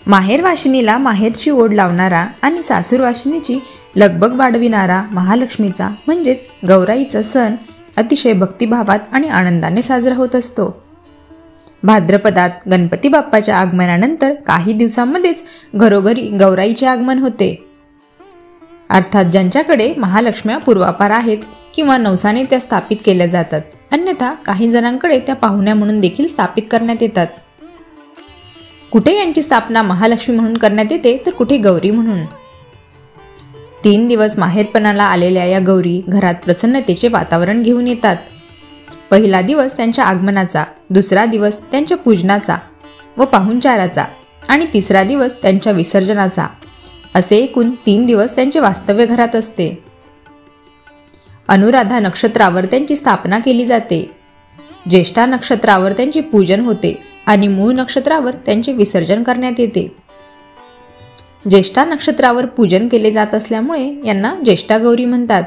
माहेरवाशिनीला माहेरची ओढ लावणारा आणि सासूरवाशिनीची लगबग वाढविणारा महालक्ष्मीचा म्हणजेच गौराईचा सण अतिशय भक्तिभावात आणि आनंदाने साजरा होत असतो। भाद्रपदात गणपती बाप्पाच्या आगमनानंतर काही दिवसांमध्येच घरोघरी गौराईचे आगमन होते। अर्थात ज्यांच्याकडे महालक्ष्म्या पूर्वापार आहेत किंवा नवसाने त्या स्थापित केल्या जातात, अन्यथा काही जणांकडे त्या पाहुण्या म्हणून देखील स्थापित करण्यात येतात। कुठे यांची स्थापना महालक्ष्मी म्हणून करण्यात येते तर कुठे गौरी म्हणून। 3 दिवस माहेरपणाला आलेल्या या गौरी घरात प्रसन्नतेचे वातावरण घेऊन येतात। पहिला दिवस त्यांच्या आगमनाचा, दुसरा दिवस त्यांच्या पूजनाचा व पाहुणचाराचा आणि तिसरा दिवस त्यांच्या विसर्जनाचा, असे एकूण 3 दिवस त्यांचे वास्तव्य घरात असते। अनुराधा नक्षत्रावर त्यांची स्थापना केली जाते। ज्येष्ठा नक्षत्रावर त्यांचे पूजन होते आणि मूळ नक्षत्रावर त्यांचे विसर्जन करण्यात येते। ज्येष्ठा नक्षत्रावर पूजन केले जात असल्यामुळे यांना ज्येष्ठा गौरी म्हणतात।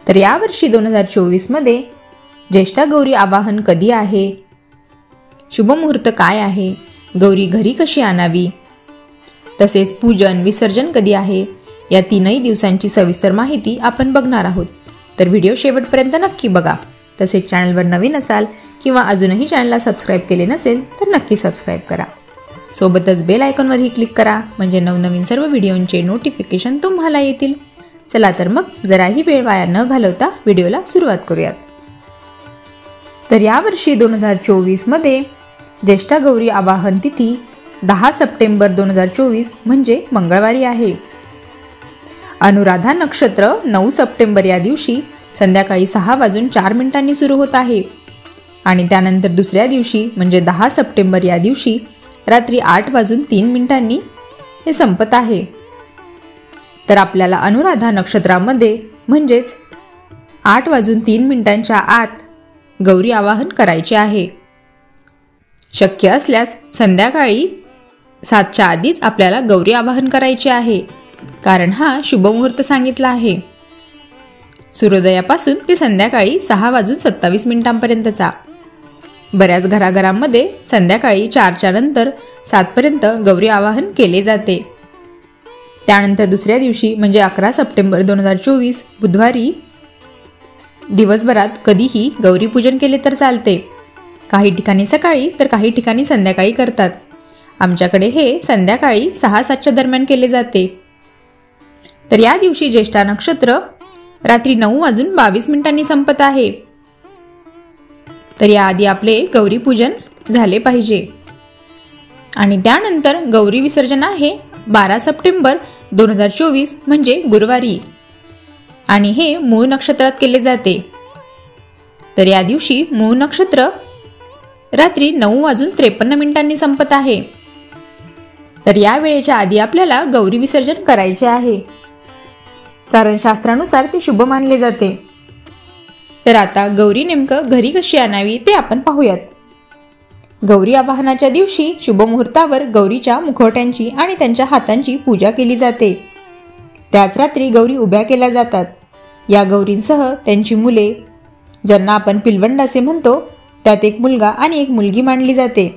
तर यावर्षी 2024 मध्ये ज्येष्ठा गौरी आवाहन कधी आहे, शुभमुहूर्त काय आहे, गौरी घरी कशी आणावी, तसेच पूजन विसर्जन कधी आहे, या 3 दिवसांची सविस्तर माहिती आपण बघणार आहोत। तर व्हिडिओ शेवटपर्यंत नक्की बघा। तसेच चॅनलवर नवीन असाल किंवा अजूनही चॅनलला सबस्क्राईब केले नसेल तर नक्की सबस्क्राईब करा। सोबतच बेल आयकॉनवरही क्लिक करा, म्हणजे नवनवीन सर्व व्हिडिओंचे नोटिफिकेशन तुम्हाला येतील। चला तर मग जराही वेळ वाया न घालवता व्हिडिओला सुरुवात करूयात। तर यावर्षी 2024 मध्ये ज्येष्ठा गौरी आवाहन तिथी 10 सप्टेंबर 2024 म्हणजे मंगळवारी आहे। अनुराधा नक्षत्र 9 सप्टेंबर या दिवशी संध्याकाळी 6:04 सुरू होत आहे आणि त्यानंतर दुसऱ्या दिवशी म्हणजे 10 सप्टेंबर या दिवशी रात्री 8:03 हे संपत आहे। तर आपल्याला अनुराधा नक्षत्रामध्ये म्हणजेच 8:03 आत गौरी आवाहन करायचे आहे। शक्य असल्यास संध्याकाळी 7च्या आधीच आपल्याला गौरी आवाहन करायचे आहे, कारण हा शुभमुहूर्त सांगितला आहे। सूर्योदयापासून ते संध्याकाळी 6:27 बऱ्याच घराघरांमध्ये संध्याकाळी 4च्या नंतर 7 गौरी आवाहन केले जाते। त्यानंतर दुसऱ्या दिवशी म्हणजे 11 सप्टेंबर 2024 बुधवारी दिवसभरात कधीही गौरी पूजन केले तर चालते। काही ठिकाणी सकाळी तर काही ठिकाणी संध्याकाळी करतात। आमच्याकडे हे संध्याकाळी 6-7च्या दरम्यान केले जाते। तर या दिवशी ज्येष्ठा नक्षत्र रात्री 9:22 संपत आहे। तर याआधी आपले गौरी पूजन झाले पाहिजे आणि त्यानंतर गौरी विसर्जन आहे 12 सप्टेंबर 2024 म्हणजे गुरुवारी आणि हे मूळ नक्षत्रात केले जाते। तर या दिवशी मूळ नक्षत्र रात्री 9:53 संपत आहे। तर या वेळेच्या आधी आपल्याला गौरी विसर्जन करायचे आहे, कारण शास्त्रानुसार ते शुभ मानले जाते। तर आता गौरी नेमकं घरी कशी आणावी ते आपण पाहूयात। गौरी आवाहनाच्या दिवशी शुभमुहूर्तावर गौरीच्या मुखवट्यांची आणि त्यांच्या हातांची पूजा केली जाते। त्याच रात्री गौरी उभ्या केल्या जातात। या गौरींसह त्यांची मुले, ज्यांना आपण पिलवंड असे म्हणतो, त्यात एक मुलगा आणि एक मुलगी मानली जाते।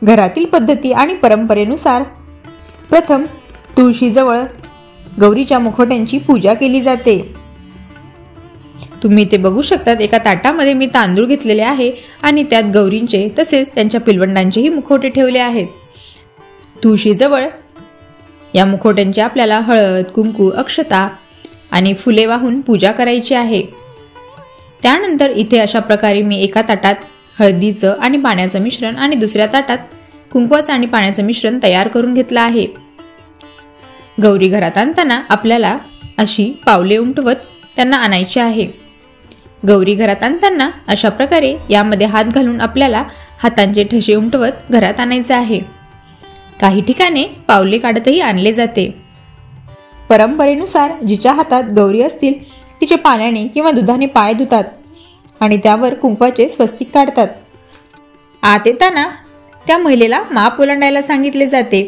घरातील पद्धती आणि परंपरेनुसार प्रथम तुळशीजवळ गौरीच्या मुखवट्यांची पूजा केली जाते। तुम्ही ते बघू शकतात, एका ताटामध्ये मी तांदूळ घेतलेले आहे आणि त्यात गौरींचे तसेच त्यांच्या पिलवंडांचेही मुखवटे ठेवले आहेत। तुळशीजवळ या मुखवट्यांची आपल्याला हळद, कुंकू, अक्षता आणि फुले वाहून पूजा करायची आहे। त्यानंतर इथे अशा प्रकारे मी एका ताटात हळदीचं आणि पाण्याचं मिश्रण आणि दुसऱ्या ताटात कुंकवाचं आणि पाण्याचं मिश्रण तयार करून घेतलं आहे। गौरी घरात आणताना आपल्याला अशी पावले उमटवत त्यांना आणायची आहे। गौरी घरात आणताना अशा प्रकारे यामध्ये हात घालून आपल्याला हातांचे ठसे उमटवत घरात आणायचे आहे। काही ठिकाणी पावले काढतही आणले जाते। परंपरेनुसार जिच्या हातात गौरी असतील तिचे पाण्याने किंवा दुधाने पाय धुतात आणि त्यावर कुंकवाचे स्वस्तिक काढतात। आत येताना त्या महिलेला माप ओलांडायला सांगितले जाते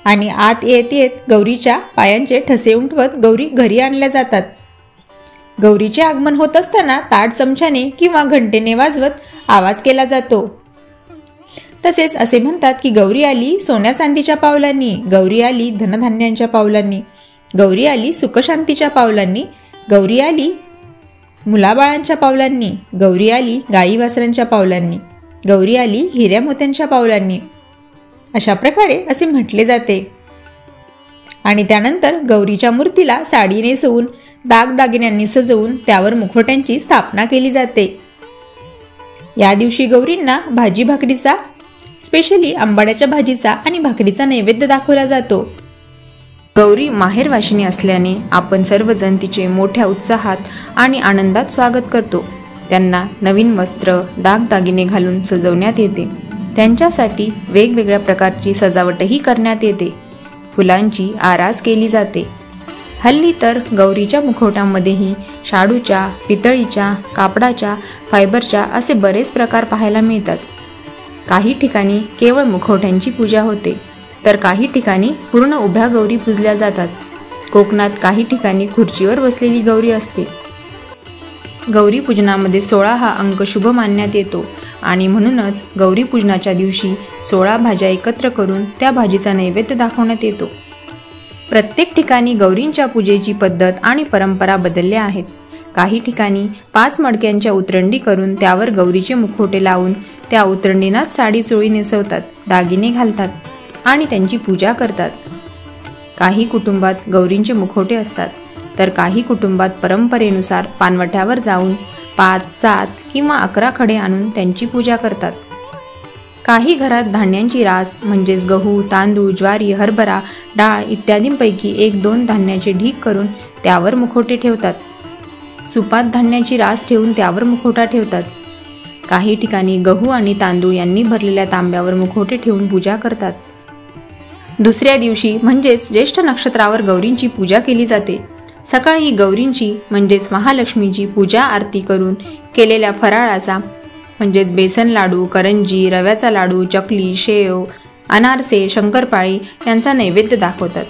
आणि आत येत येत गौरीच्या पायांचे ठसे उमटवत गौरी घरी आणल्या जातात। गौरीचे आगमन होत असताना ताट चमच्याने किंवा घंटेने वाजवत आवाज केला जातो। तसेच असे म्हणतात की गौरी आली सोन्या चांदीच्या पावलांनी, गौरी आली धनधान्यांच्या पावलांनी, गौरी आली सुखशांतीच्या पावलांनी, गौरी आली मुलाबाळांच्या पावलांनी, गौरी आली गाई वासरांच्या पावलांनी, गौरी आली हिऱ्या मोत्यांच्या पावलांनी, अशा प्रकारे असे म्हटले जाते. आणि त्यानंतर गौरीच्या मूर्तीला साडी नेसवून दागदागिन्यांनी सजवून त्यावर मुखवट्यांची स्थापना केली जाते. या दिवशी गौरींना भाजी भाकरीचा, स्पेशली आंबाड्याच्या भाजीचा आणि भाकरीचा नैवेद्य दाखवला जातो. गौरी माहेरवाशिनी असल्याने आपण सर्वजण तिचे मोठ्या उत्साहात आणि आनंदात स्वागत करतो. त्यांना नवीन वस्त्र, दागदागिने घालून सजवण्यात येते. त्यांच्यासाठी वेगवेगळ्या प्रकारची सजावटही करण्यात येते. फुलांची आरास केली जाते. हल्ली तर गौरीच्या मुखवट्यामध्येही शाडूच्या, पितळीच्या, कापडाच्या, फायबरच्या असे बरेच प्रकार पाहायला मिळतात. काही ठिकाणी केवळ मुखवट्यांची पूजा होते, तर काही ठिकाणी पूर्ण उभ्या गौरी पूजल्या जातात. कोकणात काही ठिकाणी खुर्चीवर बसलेली गौरी असते. गौरी पूजनामध्ये 16 हा अंक शुभ मानण्यात येतो आणि म्हणूनच गौरी पूजनाच्या दिवशी 16 भाज्या एकत्र करून त्या भाजीचा नैवेद्य दाखवण्यात येतो. प्रत्येक ठिकाणी गौरींच्या पूजेची पद्धत आणि परंपरा बदलल्या आहेत. काही ठिकाणी 5 मडक्यांच्या उतरंडी करून त्यावर गौरीचे मुखवटे लावून त्या उतरंडीनाच साडी चोळी नेसवतात, दागिने घालतात आणि त्यांची पूजा करतात. काही कुटुंबात गौरींचे मुखवटे असतात, तर काही कुटुंबात परंपरेनुसार पानवट्यावर जाऊन 5, 7 किंवा 11 खडे आणून त्यांची पूजा करतात. काही घरात धान्यांची रास म्हणजेच गहू, तांदूळ, ज्वारी, हरभरा, डाळ इत्यादींपैकी 1-2 धान्याचे ढीग करून त्यावर मुखवटे ठेवतात. सुपात धान्याची रास ठेवून त्यावर मुखवटा ठेवतात. काही ठिकाणी गहू आणि तांदूळ यांनी भरलेल्या तांब्यावर मुखवटे ठेवून पूजा करतात. दुसऱ्या दिवशी म्हणजेच ज्येष्ठ नक्षत्रावर गौरींची पूजा केली जाते. सकाळी गौरींची म्हणजेच महालक्ष्मीची पूजा आरती करून केलेल्या फराळाचा म्हणजेच बेसन लाडू, करंजी, रव्याचा लाडू, चकली, शेव, अनारसे, शंकरपाळी यांचा नैवेद्य दाखवतात.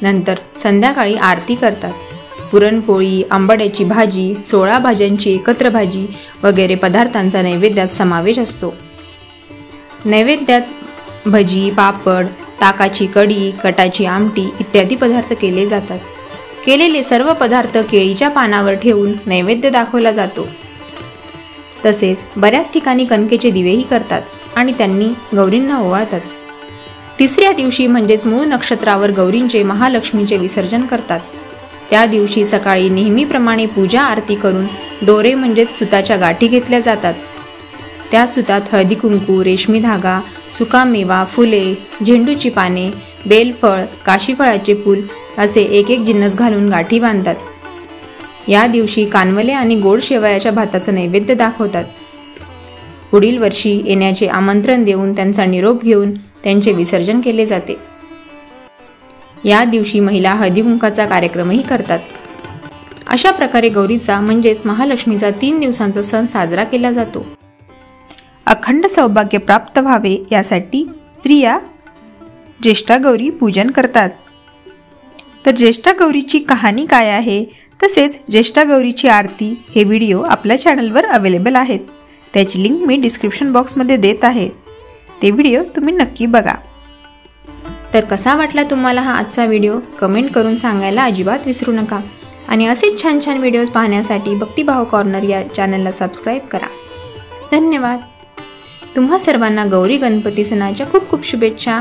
नंतर संध्याकाळी आरती करतात. पुरणपोळी, आंबाड्याची भाजी, 16 भाज्यांची एकत्र भाजी वगैरे पदार्थांचा नैवेद्यात समावेश असतो. नैवेद्यात भजी, पापड, ताकाची कढी, कटाची आमटी इत्यादी पदार्थ केले जातात. केलेले सर्व पदार्थ केळीच्या पानावर ठेवून नैवेद्य दाखवला जातो. तसेच बऱ्याच ठिकाणी कणकेचे दिवेही करतात आणि त्यांनी गौरींना ओवाळतात. तिसऱ्या दिवशी म्हणजेच मूळ नक्षत्रावर गौरींचे महालक्ष्मीचे विसर्जन करतात. त्या दिवशी सकाळी नेहमीप्रमाणे पूजा आरती करून दोरे म्हणजेच सुताच्या गाठी घेतल्या जातात. त्या सुतात हळदी कुंकू, रेशमी धागा, सुका मेवा, फुले, झेंडूची पाने, बेलफळ, काशीफळाचे फूल असे एक जिन्नस घालून गाठी बांधतात. या दिवशी कानवले आणि गोड शेवयाच्या भाताचं नैवेद्य दाखवतात. पुढील वर्षी येण्याचे आमंत्रण देऊन त्यांचा निरोप घेऊन त्यांचे विसर्जन केले जाते. या दिवशी महिला हळदी कुंकाचा कार्यक्रमही करतात. अशा प्रकारे गौरीचा म्हणजेच महालक्ष्मीचा 3 दिवसांचा सण साजरा केला जातो. अखंड सौभाग्य प्राप्त व्हावे यासाठी स्त्रिया ज्येष्ठा गौरी पूजन करतात. तर ज्येष्ठा गौरीची कहाणी काय आहे, तसेच ज्येष्ठा गौरीची आरती हे व्हिडिओ आपल्या चॅनलवर अवेलेबल आहेत. त्याची लिंक मी डिस्क्रिप्शन बॉक्समध्ये देत आहे. ते व्हिडिओ तुम्ही नक्की बघा. तर कसा वाटला तुम्हाला हा आजचा व्हिडिओ कमेंट करून सांगायला अजिबात विसरू नका. आणि असेच छान छान व्हिडिओज पाहण्यासाठी भक्तिभाव कॉर्नर या चॅनलला सबस्क्राईब करा. धन्यवाद. तुम्हा सर्वांना गौरी गणपती सणाच्या खूप खूप शुभेच्छा.